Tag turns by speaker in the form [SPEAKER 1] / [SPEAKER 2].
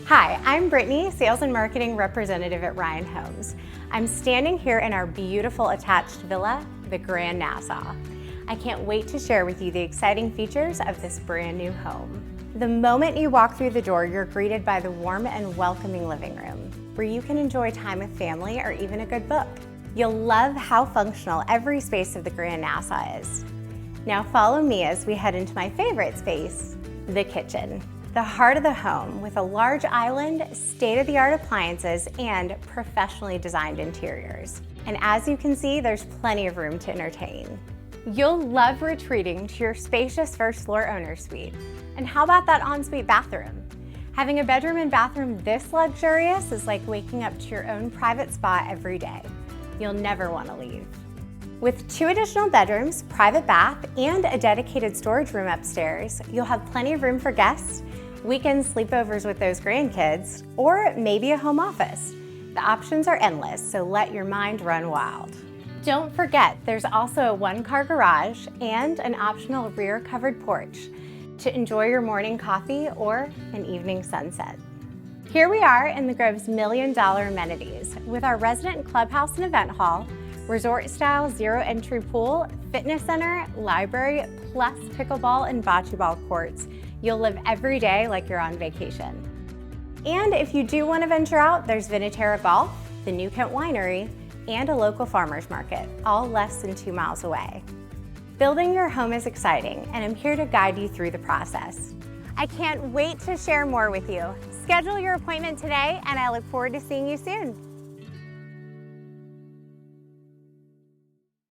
[SPEAKER 1] Hi, I'm Brittany, Sales and Marketing Representative at Ryan Homes. I'm standing here in our beautiful attached villa, the Grand Nassau. I can't wait to share with you the exciting features of this brand new home. The moment you walk through the door, you're greeted by the warm and welcoming living room, where you can enjoy time with family or even a good book. You'll love how functional every space of the Grand Nassau is. Now follow me as we head into my favorite space, the kitchen. The heart of the home with a large island, state-of-the-art appliances, and professionally designed interiors. And as you can see, there's plenty of room to entertain. You'll love retreating to your spacious first floor owner suite. And how about that ensuite bathroom? Having a bedroom and bathroom this luxurious is like waking up to your own private spa every day. You'll never want to leave. With 2 additional bedrooms, private bath, and a dedicated storage room upstairs, you'll have plenty of room for guests, weekend sleepovers with those grandkids, or maybe a home office. The options are endless, so let your mind run wild. Don't forget, there's also a 1-car garage and an optional rear covered porch to enjoy your morning coffee or an evening sunset. Here we are in the Grove's $1 million amenities with our resident clubhouse and event hall, resort-style zero-entry pool, fitness center, library, plus pickleball and bocce ball courts. You'll live every day like you're on vacation. And if you do want to venture out, there's Vinatera Golf, the New Kent Winery, and a local farmer's market, all less than 2 miles away. Building your home is exciting, and I'm here to guide you through the process. I can't wait to share more with you. Schedule your appointment today, and I look forward to seeing you soon.